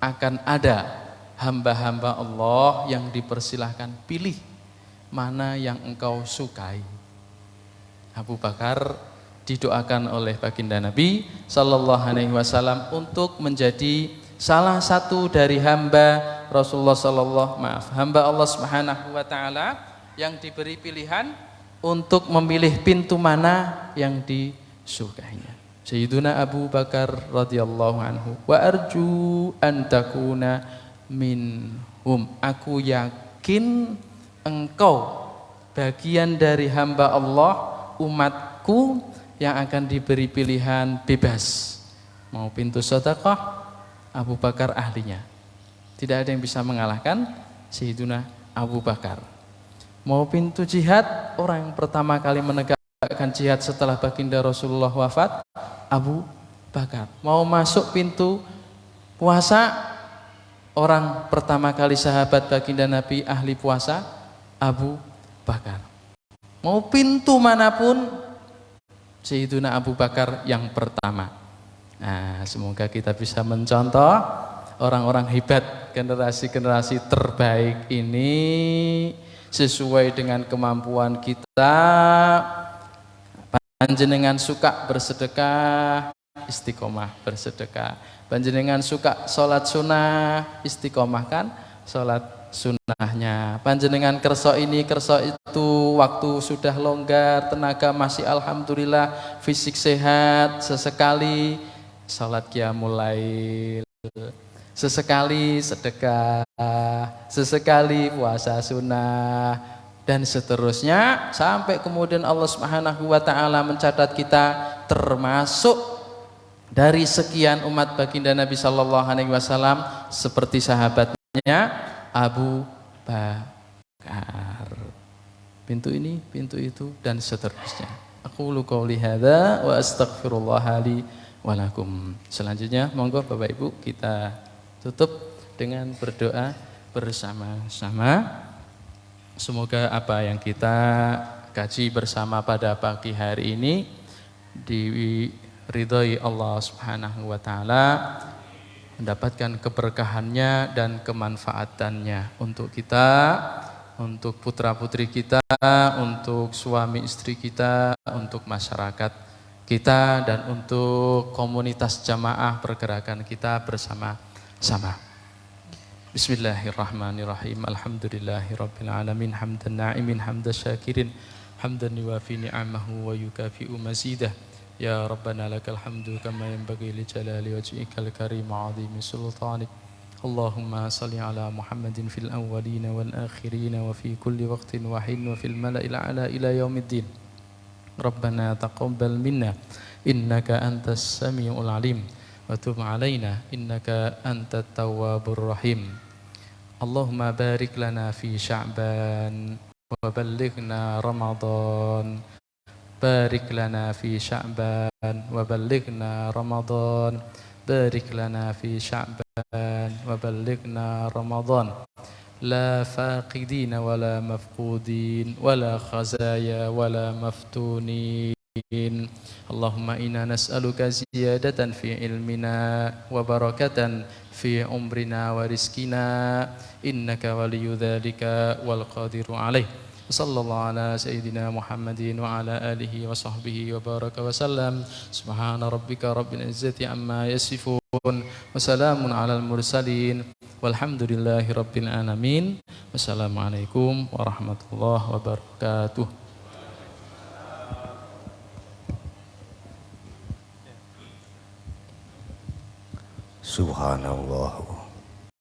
Speaker 2: akan ada hamba-hamba Allah yang dipersilahkan pilih mana yang engkau sukai. Abu Bakar didoakan oleh baginda Nabi sallallahu alaihi wasallam untuk menjadi salah satu dari hamba Rasulullah hamba Allah Subhanahu wa taala yang diberi pilihan untuk memilih pintu mana yang disukainya. Sayyiduna Abu Bakar radhiyallahu anhu, wa arju an takuna minhum. Aku yakin engkau bagian dari hamba Allah, umatku yang akan diberi pilihan bebas. Mau pintu sedekah, Abu Bakar ahlinya. Tidak ada yang bisa mengalahkan Sayyiduna Abu Bakar. Mau pintu jihad, orang yang pertama kali menegakkan jihad setelah baginda Rasulullah wafat, Abu Bakar. Mau masuk pintu puasa, orang pertama kali sahabat baginda Nabi ahli puasa, Abu Bakar. Mau pintu manapun, Sayyiduna Abu Bakar yang pertama. Nah, semoga kita bisa mencontoh orang-orang hebat, generasi-generasi terbaik ini sesuai dengan kemampuan kita. Panjenengan suka bersedekah, istiqomah bersedekah. Panjenengan suka sholat sunnah, istiqomah kan sholat sunnahnya. Panjenengan kerso ini kerso itu, waktu sudah longgar, tenaga masih alhamdulillah, fisik sehat, sesekali sholat qiyamul lail, sesekali sedekah, sesekali puasa sunnah, dan seterusnya sampai kemudian Allah Subhanahu wa taala mencatat kita termasuk dari sekian umat baginda Nabi sallallahu alaihi wasallam seperti sahabatnya Abu Bakar. Pintu ini, pintu itu, dan seterusnya. Aku qouli hadza wa astaghfirullah li wa lakum. Selanjutnya monggo Bapak Ibu kita tutup dengan berdoa bersama-sama. Semoga apa yang kita kaji bersama pada pagi hari ini diridhoi Allah Subhanahu wa taala, mendapatkan keberkahannya dan kemanfaatannya untuk kita, untuk putra-putri kita, untuk suami istri kita, untuk masyarakat kita, dan untuk komunitas jamaah pergerakan kita bersama-sama. Bismillahirrahmanirrahim. Alhamdulillahirabbil alamin, hamdan na'imin, hamdan syakirin, hamdan yuwafi ni'amahu wa yukafi'u mazidah. Ya Rabbana lakal hamdu kama yanbaghi li jalali wajhikal karim 'azimi sultanik. Allahumma salli ala Muhammadin fil awwalin wal akhirin wa fi kulli waqtin wa hin wa fil mala'il a'la ila yaumiddin. Rabbana taqabbal minna innaka antas samiul alim wa tub alaina innaka antat tawwabur rahim. Allahumma barik lana fi Sya'ban wa ballighna Ramadan. Barik lana fi Sya'ban wa ballighna Ramadan. Barik lana fi Sya'ban wa ballighna Ramadan. La faqidina wa la mafqudin wa la khazaya wa la maftunin. Allahumma inna nas'aluka ziyadatan fi ilmina wa barakatan fi umrina wa rizkina innaka waliyyu dzalika wal qadiru alaih. Sallallahu ala sayyidina Muhammadin wa ala alihi wa sahbihi wa baraka wa sallam. Subhana rabbika rabbil izzati amma yasifun wa salamun alal mursalin walhamdulillahi rabbil alamin. Wassalamualaikum warahmatullahi wabarakatuh.
Speaker 1: Subhanallah.